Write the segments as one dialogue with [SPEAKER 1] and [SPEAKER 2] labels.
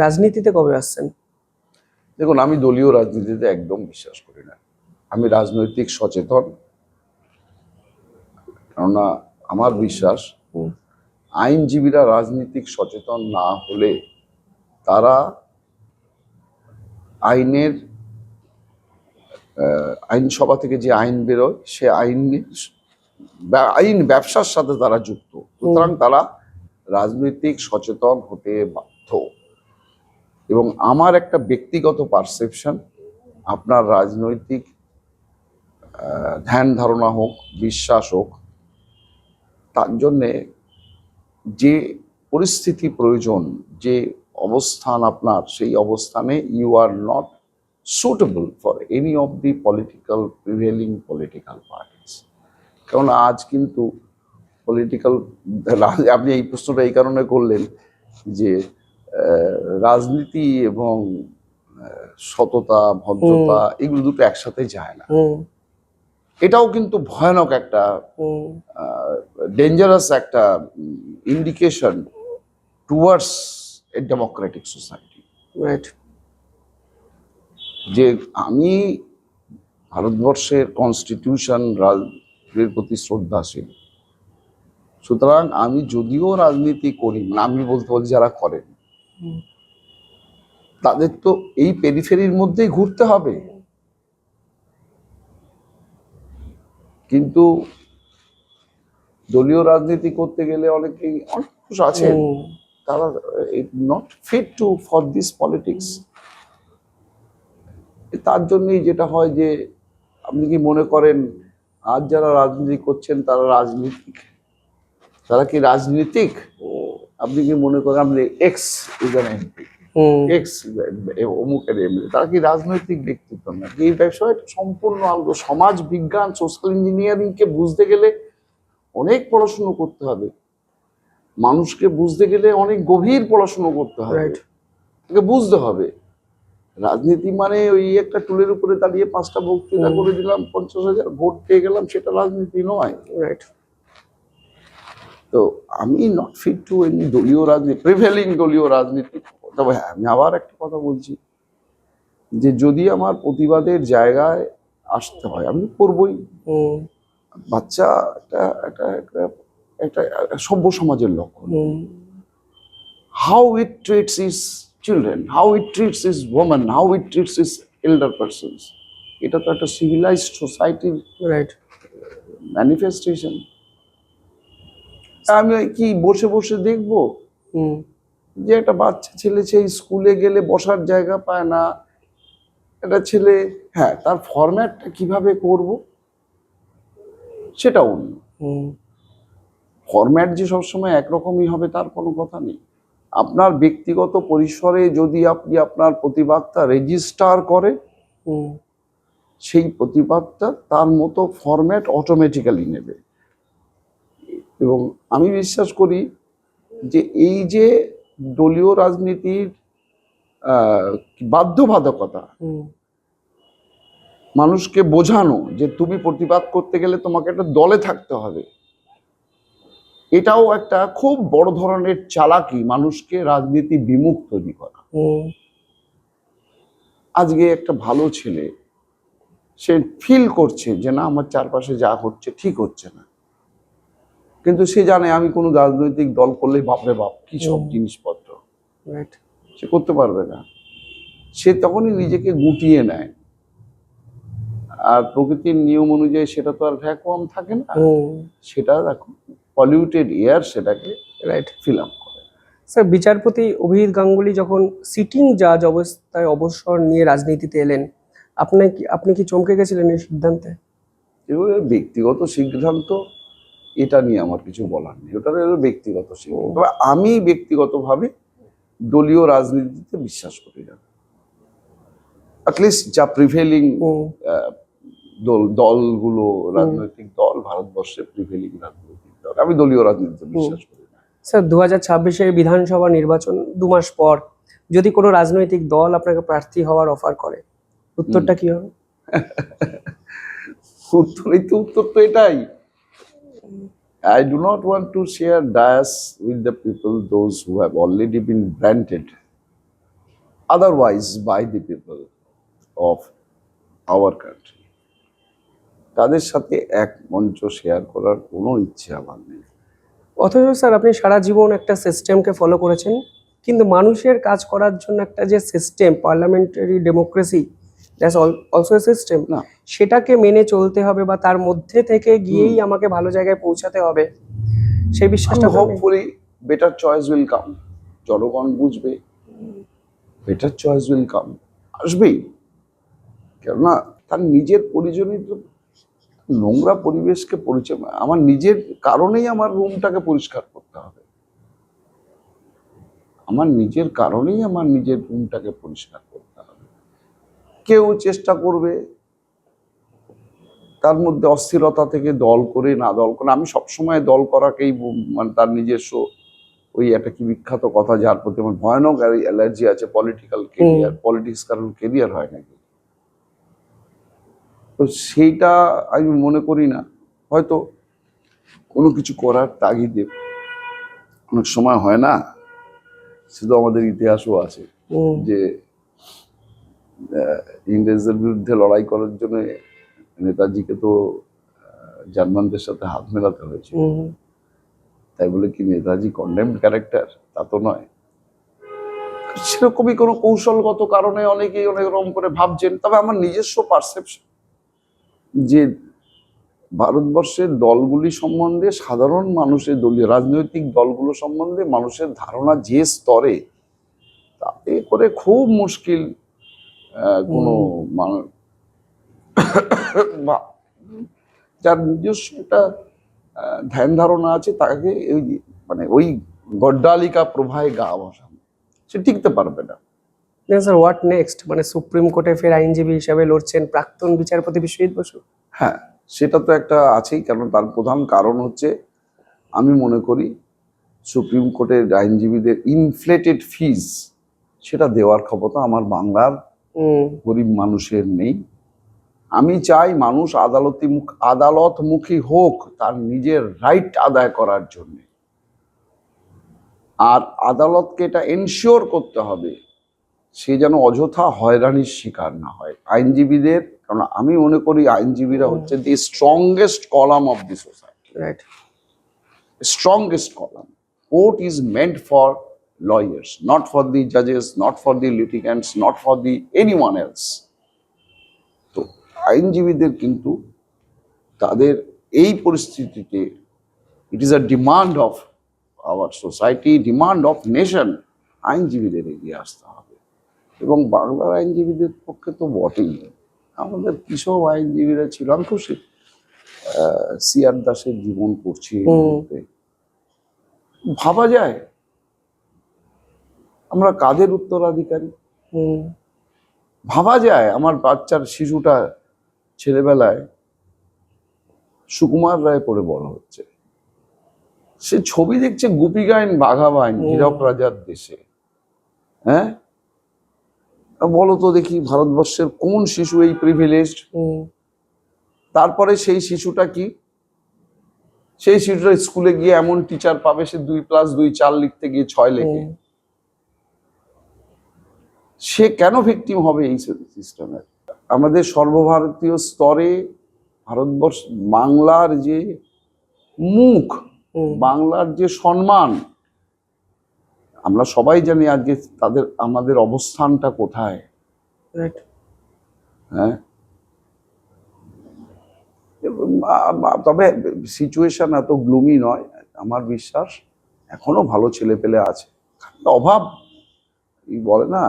[SPEAKER 1] রাজনীতিতে কবে আসছেন?
[SPEAKER 2] দেখুন, আমি দলীয় রাজনীতিতে একদম বিশ্বাস করি না। আমি রাজনৈতিক সচেতন, কেননা আমার বিশ্বাস আইনজীবীরা রাজনৈতিক সচেতন না হলে তারা আইনসভা থেকে যে আইন বেরোয় সে আইন ব্যবসার সাথে তারা যুক্ত, সুতরাং তারা রাজনৈতিক সচেতন হতে বাধ্য। এবং আমার একটা ব্যক্তিগত পারসেপশন, আপনার রাজনৈতিক ধ্যান ধারণা হোক, বিশ্বাস হোক, তার জন্যে যে পরিস্থিতি প্রয়োজন, যে অবস্থান আপনার, সেই অবস্থানে you are not suitable for any of the prevailing political parties. কারণ আজ কিন্তু পলিটিক্যাল, আপনি এই প্রশ্নটা এই কারণে করলেন যে রাজনীতি এবং সততা, ভদ্রতা এগুলো দুটো একসাথে যায় না। এটাও কিন্তু ভয়ানক একটা ডেঞ্জারাস একটা indication towards a democratic society.
[SPEAKER 1] Right.
[SPEAKER 2] যে আমি ভারতবর্ষের কনস্টিটিউশন এর প্রতি শ্রদ্ধাশীল, সুতরাং আমি যদিও রাজনীতি করি, মানে আমি বলতে বলছি যারা করেন তাদের তো এই পেরিফেরির মধ্যেই ঘুরতে হবে। কিন্তু দলীয় রাজনীতি করতে গেলে অনেক মানুষ আছেন তারা not fit to for this politics. তার জন্যই যেটা হয় যে আপনি কি মনে করেন আজ যারা রাজনীতি করছেন তারা রাজনীতিক? তারা কি রাজনীতিক? আপনি কি মনে করেন আপনি এক্স এমপি, এক্স অমুকের এমপি, তারা কি রাজনৈতিক ব্যক্তিত্ব না? এই বিষয়টা সম্পূর্ণ আলাদা। সমাজ বিজ্ঞান, সোশ্যাল ইঞ্জিনিয়ারিং কে বুঝতে গেলে অনেক পড়াশুনো করতে হবে, মানুষকে বুঝতে গেলে অনেক গভীর পড়াশুনো করতে হবে, তাকে বুঝতে হবে। রাজনীতি মানে ওই একটা টুলের উপরে দাঁড়িয়ে 5টা বক্তৃতা করে দিলাম, 50,000 ভোট পেয়ে গেলাম, সেটা রাজনীতি নয়। রাইট। তো আমি নট ফিট টু এনি দলীয় রাজনীতি, প্রিভেলিং দলীয় রাজনীতি। তবে হ্যাঁ, আমি আবার একটা কথা বলছি যে যদি আমার প্রতিবাদের জায়গায় আসতে হয় আমি করবই। বাচ্চা একটা একটা একটা সভ্য সমাজের লক্ষণ। How it treats is children, how it treats is women, how it treats is এল্ডার persons, এটা তো একটা সিভিলাইজড সোসাইটির ম্যানিফেস্টেশন। আমি কি বসে বসে দেখবো যে একটা বাচ্চা ছেলে সেই স্কুলে গেলে বসার জায়গা পায় না, একটা ছেলে, হ্যাঁ তার ফরম্যাটটা কিভাবে করব সেটা অন্য। ফরম্যাট যে সবসময় একরকমই হবে তার কোনো কথা নেই। আপনার ব্যক্তিগত পরিসরে যদি আপনি আপনার প্রতিবাদটা রেজিস্টার করে, সেই প্রতিবাদটা তার মতো ফরম্যাট অটোমেটিক্যালি নেবে। এবং আমি বিশ্বাস করি যে এই যে দলীয় রাজনীতির বাধ্যবাধকতা, মানুষকে বোঝানো যে তুমি প্রতিবাদ করতে গেলে তোমাকে একটা দলে থাকতে হবে, এটাও একটা খুব বড় ধরনের চালাকি, মানুষকে রাজনীতি বিমুখ তৈরি করা। আজকে একটা ভালো ছেলে সে ফিল করছে যে না আমার চারপাশে যা হচ্ছে ঠিক হচ্ছে না, কিন্তু সে জানে আমি কোনো রাজনৈতিক দল করলে বাপরে বাপ কি সব জিনিসপত্র, সে করতে পারবে না। সে তখনই নিজেকে গুটিয়ে নেয়। আর প্রকৃতির নিয়ম অনুযায়ী সেটা তো আর ভ্যাকুয়াম থাকে না, সেটা এখন পলিউটেড এয়ার সেটাকে ফিল আপ করে।
[SPEAKER 1] স্যার, বিচারপতি অভিজিৎ গাঙ্গুলি যখন সিটিং জাজ অবস্থায় অবসর নিয়ে রাজনীতিতে এলেন, আপনি কি চমকে গেছিলেন এই সিদ্ধান্তে?
[SPEAKER 2] এবারে ব্যক্তিগত সিদ্ধান্ত, এটা নিয়ে আমার কিছু বলার নেই, ওটা ব্যক্তিগত সিদ্ধান্ত। তবে আমি ব্যক্তিগতভাবে দলীয় রাজনীতিতে বিশ্বাস করি না। অ্যাটলিস্ট যা প্রিভেলিং দলগুলো, রাজনৈতিক দল ভারতবর্ষে প্রিভেলিং রাজনৈতিক দল, আমি দলীয় রাজনীতিতে বিশ্বাস করি না।
[SPEAKER 1] স্যার, 2026-এর বিধানসভা নির্বাচন 2 মাস পর যদি কোনো রাজনৈতিক দল আপনাকে প্রার্থী হওয়ার অফার করে, উত্তরটা কি হবে?
[SPEAKER 2] উত্তর তো এটাই, I do not want to share dais with the people, those who have already been branded otherwise by the people of our country, তাদের সাথে এক মঞ্চ শেয়ার করার কোনো ইচ্ছে আমার নেই।
[SPEAKER 1] অথচ স্যার আপনি সারা জীবন একটা সিস্টেমকে ফলো করেছেন, কিন্তু মানুষের কাজ করার জন্য একটা যে system, parliamentary democracy, that's also a system,
[SPEAKER 2] না,
[SPEAKER 1] সেটাকে মেনে চলতে হবে বা তার মধ্যে থেকে গিয়েই আমাকে ভালো জায়গায় পৌঁছাতে হবে, সেই বিশ্বাসটা আপনার নেই?
[SPEAKER 2] Hopefully better choice will come. জনগণ বুঝবে, বেটার চয়েস উইল কাম, আসবেই। কেননা তার নিজের পরিজনই তো নোংরা পরিবেশকে পরিচয়, আমার নিজের কারণেই আমার রুমটাকে পরিষ্কার করতে হবে, আমার নিজের কারণেই আমার নিজের রুমটাকে পরিষ্কার করতে হবে। কেউ চেষ্টা করবে তার মধ্যে অস্থিরতা থেকে দল করে না দল করে, আমি সবসময় দল করাকেই মানে তার নিজস্ব ওই একটা কি বিখ্যাত কথা যার প্রতি আমার ভয়ানক অ্যালার্জি আছে, পলিটিক্যাল কেরিয়ার, পলিটিক্স কারণ কেরিয়ার হয় নাকি, তো সেইটা আমি মনে করি না। হয়তো কোনো কিছু করার তাগিদে অনেক সময় হয় না, শুধু আমাদের ইতিহাসও আছে যে ইংরেজদের বিরুদ্ধে লড়াই করার জন্য নেতাজিকে তো জার্মানদের সাথে হাত মেলাতে হয়েছে, তাই বলে কি নেতাজি কন্ডেমড ক্যারেক্টার? তা তো নয়। সেরকমই কোনো কৌশলগত কারণে অনেকেই অনেক রকম করে ভাবছেন। তবে আমার নিজস্ব পারসেপশন যে ভারতবর্ষের দলগুলি সম্বন্ধে, সাধারণ মানুষের দলীয় রাজনৈতিক দলগুলো সম্বন্ধে মানুষের ধারণা যে স্তরে, তাতে করে খুব মুশকিল কোনো যার নিজস্ব একটা ধ্যান ধারণা আছে তাকে ওই মানে ওই গড্ডালিকা প্রভায় গা বসানো, সে টিকতে পারবে না।
[SPEAKER 1] স্যার হোয়াট নেক্সট, মানে সুপ্রিম কোর্টে ফের আইনজীবী হিসাবে লড়ছেন প্রাক্তন বিচারপতি বিশ্বজিৎ বসু।
[SPEAKER 2] হ্যাঁ, সেটা তো একটা আছেই, কারণ তার প্রধান কারণ হচ্ছে আমি মনে করি সুপ্রিম কোর্টের আইনজীবীদের ইনফ্লেটেড ফিজ, সেটা দেওয়ার ক্ষমতা আমার বাংলার গরিব মানুষের নেই। আমি চাই মানুষ আদালতমুখী হোক তার নিজের রাইট আদায় করার জন্য, আর আদালতকে এটা এনশিওর করতে হবে সে যেন অযথা হয়রানির শিকার না হয় আইনজীবীদের। কারণ আমি মনে করি আইনজীবীরা হচ্ছে the strongest column of the society,
[SPEAKER 1] right,
[SPEAKER 2] strongest column. Court is meant for lawyers, not for the judges, not for the litigants, not for the anyone else. তো আইনজীবীদের কিন্তু তাদের এই পরিস্থিতিতে it is a demand of our society, demand of nation, আইনজীবীদের এগিয়ে আসতে হবে। এবং বাংলার আইনজীবীদের পক্ষে তো বটেই, আমাদের কিসব আইনজীবীরা ছিল। আমি খুশি সিআর দাসের জীবন পড়ছি, ভাবা যায় আমরা কাদের উত্তরাধিকারী, ভাবা যায় আমার বাচ্চার শিশুটা ছেলেবেলায় সুকুমার রায় পড়ে বড় হচ্ছে, সে ছবি দেখছে গুপি গাইন বাঘা বাইন হীরক রাজার দেশে। হ্যাঁ, বলো তো দেখি ভারতবর্ষের কোন শিশু এই প্রিভিলেজড? তারপরে সেই শিশুটা কি, সেই শিশুটা স্কুলে গিয়ে এমন টিচার পাবে সে 2+2 4 লিখতে গিয়ে 6 লেখে। সে কেন ভিকটিম হবে এই সিস্টেমের? আমাদের সর্বভারতীয় স্তরে ভারতবর্ষ, বাংলার যে মুখ, বাংলার যে সম্মান, আমরা সবাই জানি আজকে আমাদের অবস্থানটা কোথায়। হ্যাঁ, তবে সিচুয়েশন এত গ্লুমি নয়, আমার বিশ্বাস এখনো ভালো ছেলে পেলে আছে। অভাব বলে না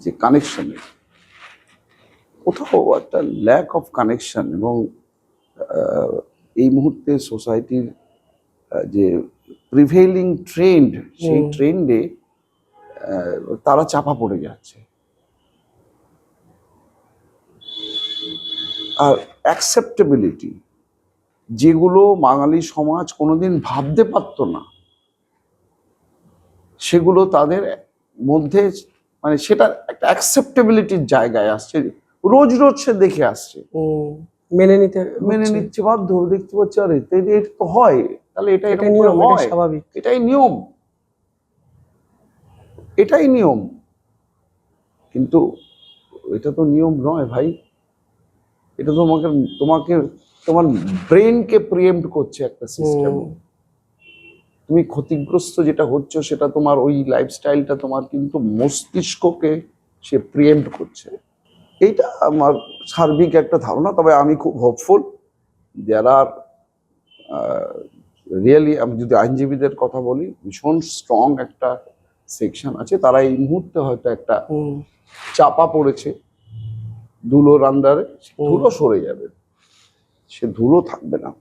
[SPEAKER 2] যে কানেকশনের, কোথাও একটা ল্যাক অফ কানেকশন, এবং এই মুহূর্তে সোসাইটির যে প্রিভেইলিং ট্রেন্ড, সেই ট্রেন্ডে তারা চাপা পড়ে যাচ্ছে। আর অ্যাকসেপ্টেবিলিটি, যেগুলো বাঙালি সমাজ কোনোদিন ভাবতে পারতো না, সেগুলো তাদের মধ্যে মানে সেটা একটা অ্যাকসেপ্টেবিলিটির জায়গায় আসছে, রোজ রোজ সে দেখে আসছে, মেনে নিচ্ছে বাধ্য, দেখতে পাচ্ছে আরে এটা তো হয়, তাহলে এটা নিয়ম, হয় স্বাভাবিক, এটাই নিয়ম, এটাই নিয়ম। কিন্তু এটা তো নিয়ম নয় ভাই, এটা তোমাকে তোমাকে তোমার ব্রেনকে প্রিএম্প্ট করছে একটা সিস্টেম। তুমি ক্ষতিগ্রস্ত যেটা হচ্ছে সেটা তোমার ওই লাইফস্টাইলটা তোমার কিন্তু মস্তিষ্ককে সে প্রিএম্প্ট করছে। এইটা আমার সার্বিক একটা ধারণা। তবে আমি খুব হোপফুল যারা রিয়েলি, আমি যদি আইনজীবীদের কথা বলি, ভীষণ স্ট্রং একটা সেকশন আছে, তারা এই মুহূর্তে হয়তো একটা চাপা পড়েছে ধুলোর আন্ডারে, ধুলো সরে যাবে, সে ধুলো থাকবে না।